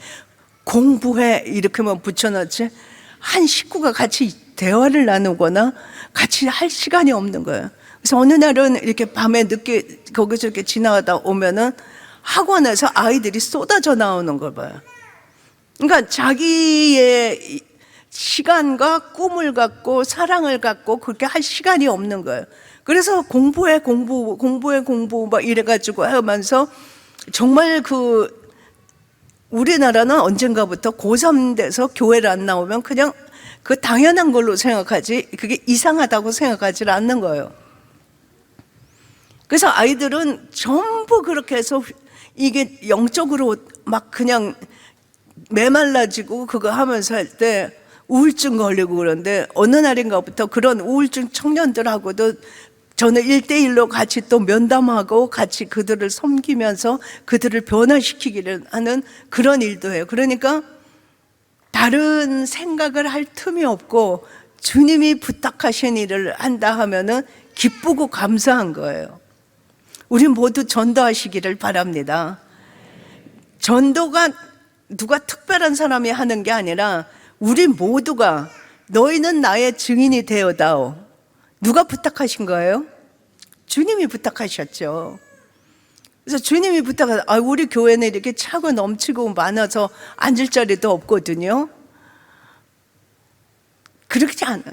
공부해 이렇게만 붙여놨지 한 식구가 같이 대화를 나누거나 같이 할 시간이 없는 거예요. 그래서 어느 날은 이렇게 밤에 늦게 거기서 이렇게 지나가다 오면은 학원에서 아이들이 쏟아져 나오는 걸 봐요. 그러니까 자기의 시간과 꿈을 갖고 사랑을 갖고 그렇게 할 시간이 없는 거예요. 그래서 공부해 공부 막 이래가지고 하면서 정말 우리나라는 언젠가부터 고3 돼서 교회를 안 나오면 그냥 그 당연한 걸로 생각하지 그게 이상하다고 생각하지 않는 거예요. 그래서 아이들은 전부 그렇게 해서 이게 영적으로 막 그냥 메말라지고 그거 하면서 할 때 우울증 걸리고 그런데 어느 날인가부터 그런 우울증 청년들하고도 저는 1대1로 같이 또 면담하고 같이 그들을 섬기면서 그들을 변화시키기를 하는 그런 일도 해요. 그러니까 다른 생각을 할 틈이 없고 주님이 부탁하신 일을 한다 하면은 기쁘고 감사한 거예요. 우리 모두 전도하시기를 바랍니다. 전도가 누가 특별한 사람이 하는 게 아니라 우리 모두가 너희는 나의 증인이 되어다오. 누가 부탁하신 거예요? 주님이 부탁하셨죠. 그래서 주님이 부탁하셔서 우리 교회는 이렇게 차고 넘치고 많아서 앉을 자리도 없거든요. 그렇지 않아요.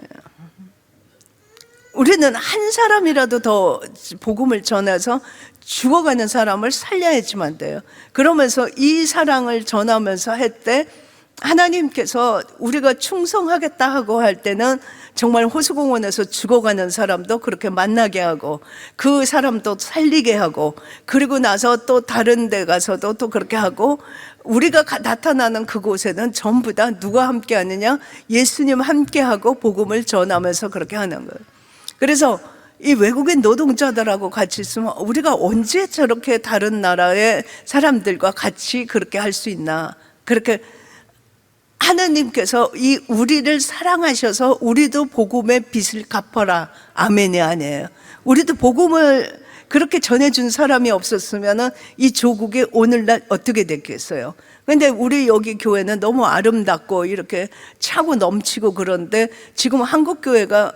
우리는 한 사람이라도 더 복음을 전해서 죽어가는 사람을 살려야지만 돼요. 그러면서 이 사랑을 전하면서 할 때 하나님께서 우리가 충성하겠다 하고 할 때는 정말 호수공원에서 죽어가는 사람도 그렇게 만나게 하고 그 사람도 살리게 하고 그리고 나서 또 다른 데 가서도 또 그렇게 하고 우리가 나타나는 그곳에는 전부 다 누가 함께 하느냐? 예수님 함께 하고 복음을 전하면서 그렇게 하는 거예요. 그래서 이 외국인 노동자들하고 같이 있으면 우리가 언제 저렇게 다른 나라의 사람들과 같이 그렇게 할 수 있나? 그렇게 하나님께서 이 우리를 사랑하셔서 우리도 복음의 빚을 갚아라. 아멘이 아니에요. 우리도 복음을 그렇게 전해준 사람이 없었으면 이 조국이 오늘날 어떻게 됐겠어요? 근데 우리 여기 교회는 너무 아름답고 이렇게 차고 넘치고 그런데 지금 한국교회가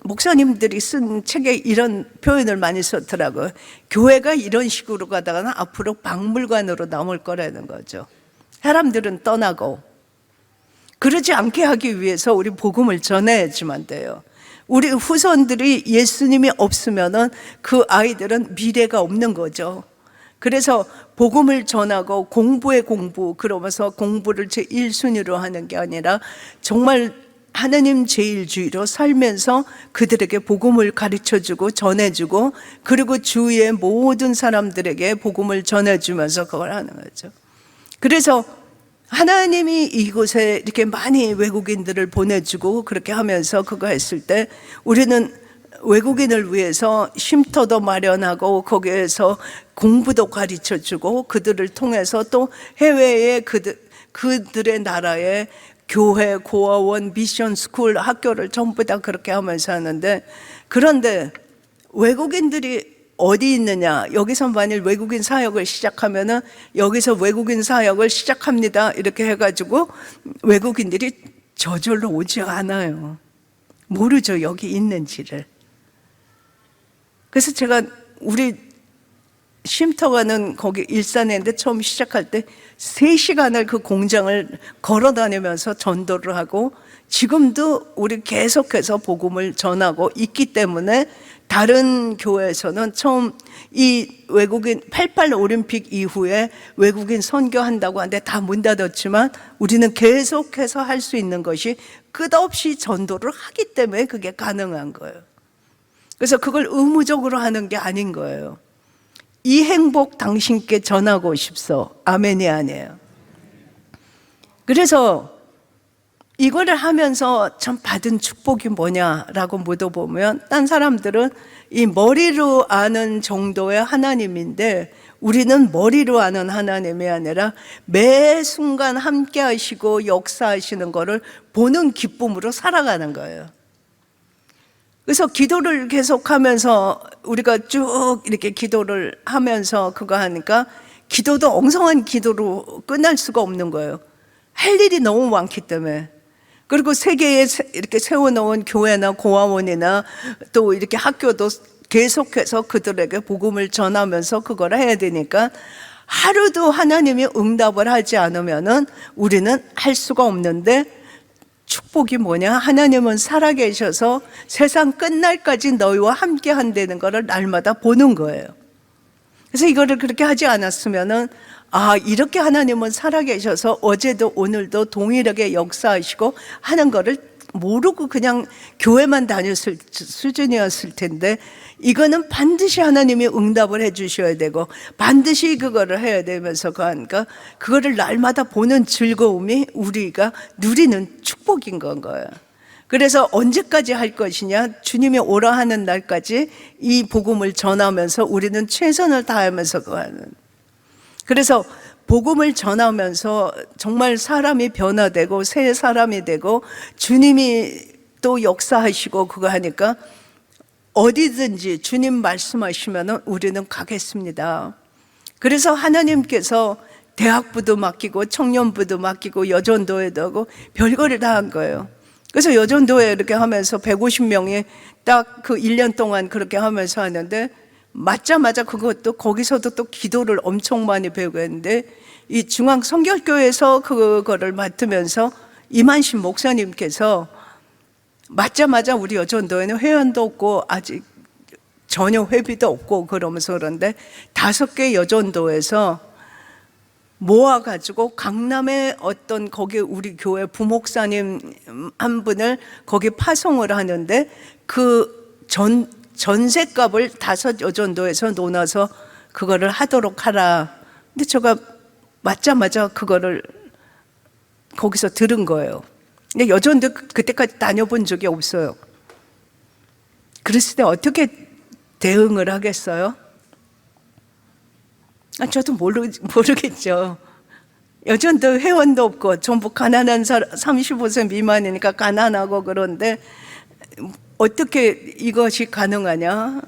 목사님들이 쓴 책에 이런 표현을 많이 썼더라고요. 교회가 이런 식으로 가다가는 앞으로 박물관으로 남을 거라는 거죠. 사람들은 떠나고 그러지 않게 하기 위해서 우리 복음을 전해야지만 돼요. 우리 후손들이 예수님이 없으면은 그 아이들은 미래가 없는 거죠. 그래서 복음을 전하고 공부에 공부 그러면서 공부를 제 1순위로 하는 게 아니라 정말 하나님 제일주의로 살면서 그들에게 복음을 가르쳐주고 전해주고, 그리고 주위의 모든 사람들에게 복음을 전해주면서 그걸 하는 거죠. 그래서 하나님이 이곳에 이렇게 많이 외국인들을 보내주고 그렇게 하면서 그거 했을 때, 우리는 외국인을 위해서 쉼터도 마련하고 거기에서 공부도 가르쳐주고, 그들을 통해서 또 해외에 그들의 나라에 교회, 고아원, 미션 스쿨, 학교를 전부 다 그렇게 하면서 하는데, 그런데 외국인들이 어디 있느냐? 여기서 만일 외국인 사역을 시작하면은 여기서 외국인 사역을 시작합니다 이렇게 해가지고 외국인들이 저절로 오지 않아요. 모르죠, 여기 있는지를. 그래서 제가 우리 쉼터가는 거기 일산에 있는데 처음 시작할 때 3시간을 그 공장을 걸어 다니면서 전도를 하고, 지금도 우리 계속해서 복음을 전하고 있기 때문에 다른 교회에서는 처음 이 외국인 88 올림픽 이후에 외국인 선교한다고 하는데 다 문 닫았지만, 우리는 계속해서 할 수 있는 것이 끝없이 전도를 하기 때문에 그게 가능한 거예요. 그래서 그걸 의무적으로 하는 게 아닌 거예요. 이 행복 당신께 전하고 싶소. 아멘이 아니에요. 그래서 이거를 하면서 참 받은 축복이 뭐냐라고 물어보면, 딴 사람들은 이 머리로 아는 정도의 하나님인데, 우리는 머리로 아는 하나님이 아니라 매 순간 함께 하시고 역사하시는 거를 보는 기쁨으로 살아가는 거예요. 그래서 기도를 계속하면서 우리가 쭉 이렇게 기도를 하면서 그거 하니까, 기도도 엉성한 기도로 끝날 수가 없는 거예요. 할 일이 너무 많기 때문에. 그리고 세계에 이렇게 세워놓은 교회나 고아원이나 또 이렇게 학교도 계속해서 그들에게 복음을 전하면서 그걸 해야 되니까, 하루도 하나님이 응답을 하지 않으면은 우리는 할 수가 없는데, 축복이 뭐냐? 하나님은 살아계셔서 세상 끝날까지 너희와 함께 한다는 것을 날마다 보는 거예요. 그래서 이거를 그렇게 하지 않았으면은, 아, 이렇게 하나님은 살아계셔서 어제도 오늘도 동일하게 역사하시고 하는 거를 모르고 그냥 교회만 다녔을 수준이었을 텐데, 이거는 반드시 하나님이 응답을 해 주셔야 되고 반드시 그거를 해야 되면서 그러니까 그거를 날마다 보는 즐거움이 우리가 누리는 축복인 건 거예요. 그래서 언제까지 할 것이냐? 주님이 오라 하는 날까지 이 복음을 전하면서 우리는 최선을 다하면서 그거 하는. 그래서 복음을 전하면서 정말 사람이 변화되고 새 사람이 되고 주님이 또 역사하시고 그거 하니까 어디든지 주님 말씀하시면 우리는 가겠습니다. 그래서 하나님께서 대학부도 맡기고 청년부도 맡기고 여전도회도 하고 별거를 다 한 거예요. 그래서 여전도회 이렇게 하면서 150명이 딱 그 1년 동안 그렇게 하면서 하는데, 맞자마자 그것도 거기서도 또 기도를 엄청 많이 배우고 했는데, 이 중앙성결교회에서 그거를 맡으면서 이만신 목사님께서 맞자마자 우리 여전도에는 회원도 없고 아직 전혀 회비도 없고 그러면서 그런데 5개 여전도에서 모아가지고 강남에 어떤 거기 우리 교회 부목사님 한 분을 거기 파송을 하는데, 그 전세값을 5 여전도에서 논아서 그거를 하도록 하라. 근데 제가 맞자마자 그거를 거기서 들은 거예요. 근데 여전도 그때까지 다녀본 적이 없어요. 그랬을 때 어떻게 대응을 하겠어요? 저도 모르겠죠. 여전도 회원도 없고 전부 가난한 사람, 35세 미만이니까 가난하고 그런데 어떻게 이것이 가능하냐?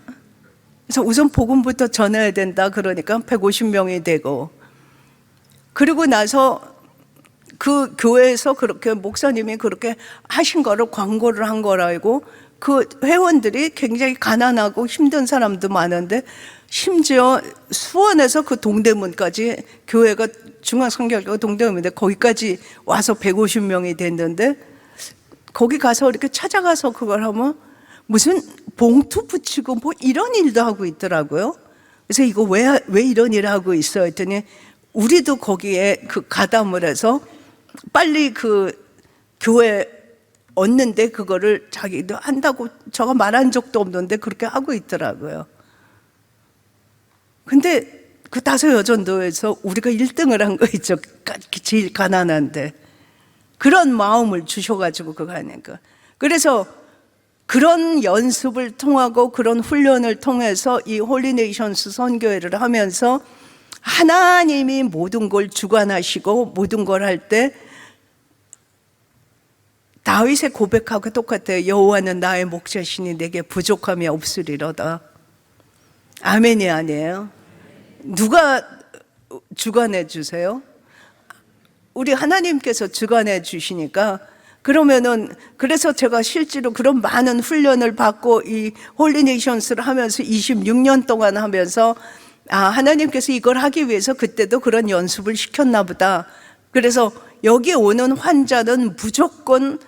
그래서 우선 복음부터 전해야 된다 그러니까 150명이 되고, 그리고 나서 그 교회에서 그렇게 목사님이 그렇게 하신 거를 광고를 한 거라고, 그 회원들이 굉장히 가난하고 힘든 사람도 많은데 심지어 수원에서 그 동대문까지, 교회가 중앙성결교가 동대문인데 거기까지 와서 150명이 됐는데, 거기 가서 이렇게 찾아가서 그걸 하면 무슨 봉투 붙이고 뭐 이런 일도 하고 있더라고요. 그래서 이거 왜 이런 일을 하고 있어 했더니, 우리도 거기에 그 가담을 해서 빨리 그 교회 얻는데 그거를 자기도 한다고 저가 말한 적도 없는데 그렇게 하고 있더라고요. 근데 그 다섯 여전도에서 우리가 1등을 한 거 있죠. 제일 가난한데. 그런 마음을 주셔가지고 그거 하니까. 그래서 그런 연습을 통하고 그런 훈련을 통해서 이 홀리네이션스 선교회를 하면서 하나님이 모든 걸 주관하시고 모든 걸 할 때 다윗의 고백하고 똑같아요. 여호와는 나의 목자시니 내게 부족함이 없으리로다. 아멘이 아니에요? 누가 주관해 주세요? 우리 하나님께서 주관해 주시니까. 그러면은 그래서 제가 실제로 그런 많은 훈련을 받고 이 홀리네이션스를 하면서 26년 동안 하면서 하나님께서 이걸 하기 위해서 그때도 그런 연습을 시켰나 보다. 그래서 여기 오는 환자는 무조건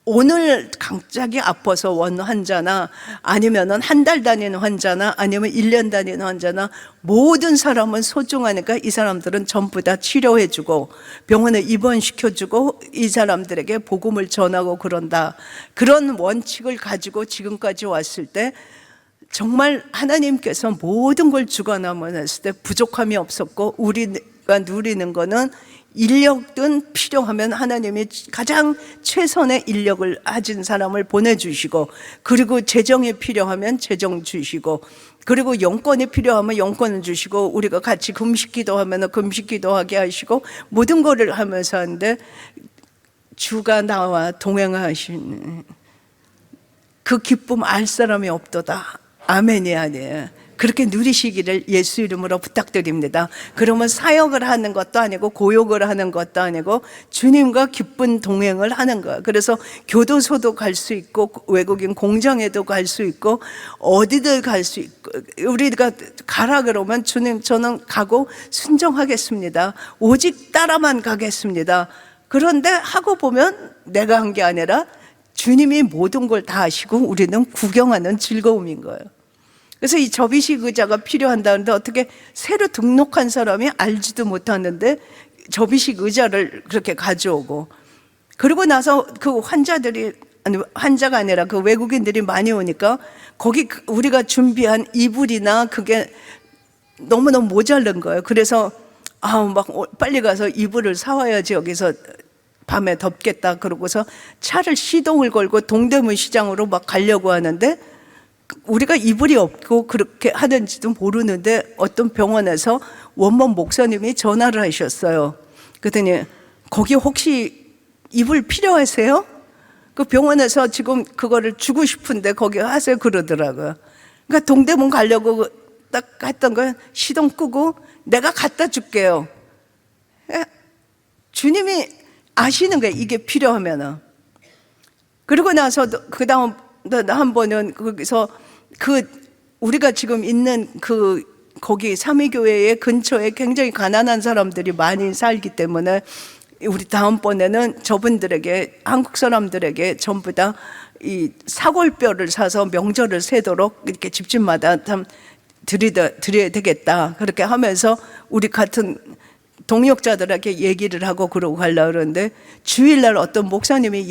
오늘 갑자기 아파서 원 환자나 아니면은 한 달 다니는 환자나 아니면 1년 다니는 환자나 모든 사람은 소중하니까 이 사람들은 전부 다 치료해주고 병원에 입원시켜주고 이 사람들에게 복음을 전하고 그런다. 그런 원칙을 가지고 지금까지 왔을 때 정말 하나님께서 모든 걸 주관하면 했을 때 부족함이 없었고 우리가 누리는 거는 인력든 필요하면 하나님이 가장 최선의 인력을 가진 사람을 보내주시고 그리고 재정이 필요하면 재정 주시고 그리고 영권이 필요하면 영권을 주시고 우리가 같이 금식 기도하면 금식 기도하게 하시고 모든 거를 하면서 하는데 주가 나와 동행하시는 그 기쁨 알 사람이 없도다. 아멘이 아니에요. 그렇게 누리시기를 예수 이름으로 부탁드립니다. 그러면 사역을 하는 것도 아니고 고욕을 하는 것도 아니고 주님과 기쁜 동행을 하는 거예요. 그래서 교도소도 갈 수 있고 외국인 공장에도 갈 수 있고 어디든 갈 수 있고 우리가 가라 그러면 주님 저는 가고 순종하겠습니다. 오직 따라만 가겠습니다. 그런데 하고 보면 내가 한 게 아니라 주님이 모든 걸 다 하시고 우리는 구경하는 즐거움인 거예요. 그래서 이 접이식 의자가 필요한다는데 어떻게 새로 등록한 사람이 알지도 못하는데 접이식 의자를 그렇게 가져오고 그리고 나서 그 환자들이 아니 환자가 아니라 그 외국인들이 많이 오니까 거기 우리가 준비한 이불이나 그게 너무너무 모자른 거예요. 그래서 막 빨리 가서 이불을 사와야지 여기서 밤에 덥겠다 그러고서 차를 시동을 걸고 동대문 시장으로 막 가려고 하는데 우리가 이불이 없고 그렇게 하는지도 모르는데 어떤 병원에서 원본 목사님이 전화를 하셨어요. 그랬더니 거기 혹시 이불 필요하세요? 그 병원에서 지금 그거를 주고 싶은데 거기 하세요 그러더라고요. 그러니까 동대문 가려고 딱 했던 거 시동 끄고 내가 갖다 줄게요. 주님이 아시는 거예요. 이게 필요하면은. 그리고 나서 그 다음 한 번은 거기서 우리가 지금 있는 거기 삼위교회의 근처에 굉장히 가난한 사람들이 많이 살기 때문에 우리 다음번에는 저분들에게 한국 사람들에게 전부 다 이 사골뼈를 사서 명절을 세도록 이렇게 집집마다 참 드려야 되겠다. 그렇게 하면서 우리 같은 동역자들에게 얘기를 하고 그러고 가려고 그러는데 주일날 어떤 목사님이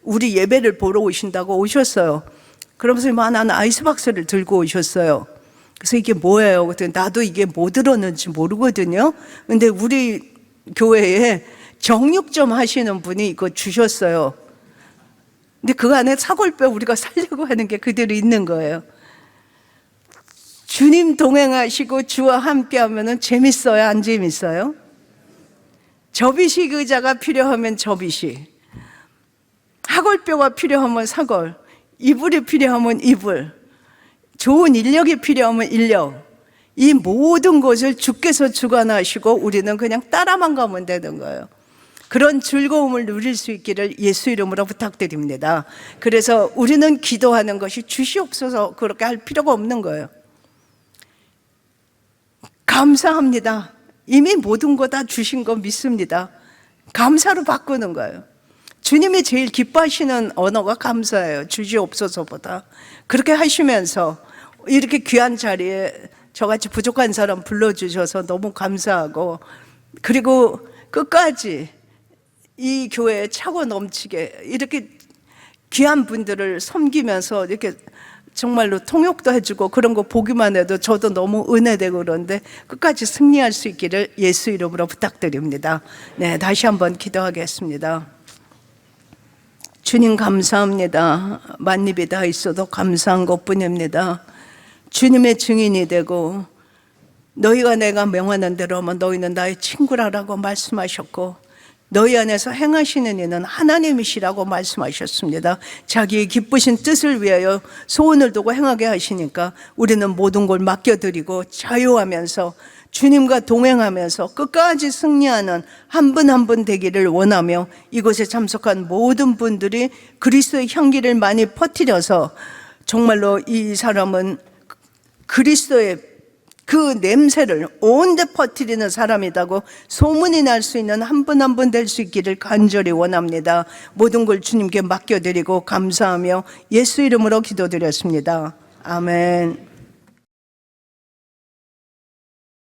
우리 예배를 보러 오신다고 오셨어요. 그러면서 이만한 아이스박스를 들고 오셨어요. 그래서 이게 뭐예요? 그랬더니 나도 이게 뭐 들었는지 모르거든요. 근데 우리 교회에 정육점 하시는 분이 이거 주셨어요. 근데 그 안에 사골뼈 우리가 살려고 하는 게 그대로 있는 거예요. 주님 동행하시고 주와 함께 하면 재밌어요? 안 재밌어요? 접이식 의자가 필요하면 접이식, 사골뼈가 필요하면 사골, 이불이 필요하면 이불, 좋은 인력이 필요하면 인력, 이 모든 것을 주께서 주관하시고 우리는 그냥 따라만 가면 되는 거예요. 그런 즐거움을 누릴 수 있기를 예수 이름으로 부탁드립니다. 그래서 우리는 기도하는 것이 주시옵소서 그렇게 할 필요가 없는 거예요. 감사합니다. 이미 모든 거 다 주신 거 믿습니다. 감사로 바꾸는 거예요. 주님이 제일 기뻐하시는 언어가 감사예요. 주시옵소서보다. 그렇게 하시면서 이렇게 귀한 자리에 저같이 부족한 사람 불러주셔서 너무 감사하고 그리고 끝까지 이 교회에 차고 넘치게 이렇게 귀한 분들을 섬기면서 이렇게 정말로 통역도 해주고 그런 거 보기만 해도 저도 너무 은혜되고 그런데 끝까지 승리할 수 있기를 예수 이름으로 부탁드립니다. 네, 다시 한번 기도하겠습니다. 주님 감사합니다. 만입이 다 있어도 감사한 것뿐입니다. 주님의 증인이 되고 너희가 내가 명하는 대로 하면 너희는 나의 친구라고 말씀하셨고 너희 안에서 행하시는 이는 하나님이시라고 말씀하셨습니다. 자기의 기쁘신 뜻을 위하여 소원을 두고 행하게 하시니까 우리는 모든 걸 맡겨드리고 자유하면서 주님과 동행하면서 끝까지 승리하는 한 분 한 분 되기를 원하며 이곳에 참석한 모든 분들이 그리스도의 향기를 많이 퍼뜨려서 정말로 이 사람은 그리스도의 그 냄새를 온데 퍼뜨리는 사람이라고 소문이 날 수 있는 한 분 한 분 될 수 있기를 간절히 원합니다. 모든 걸 주님께 맡겨드리고 감사하며 예수 이름으로 기도드렸습니다. 아멘.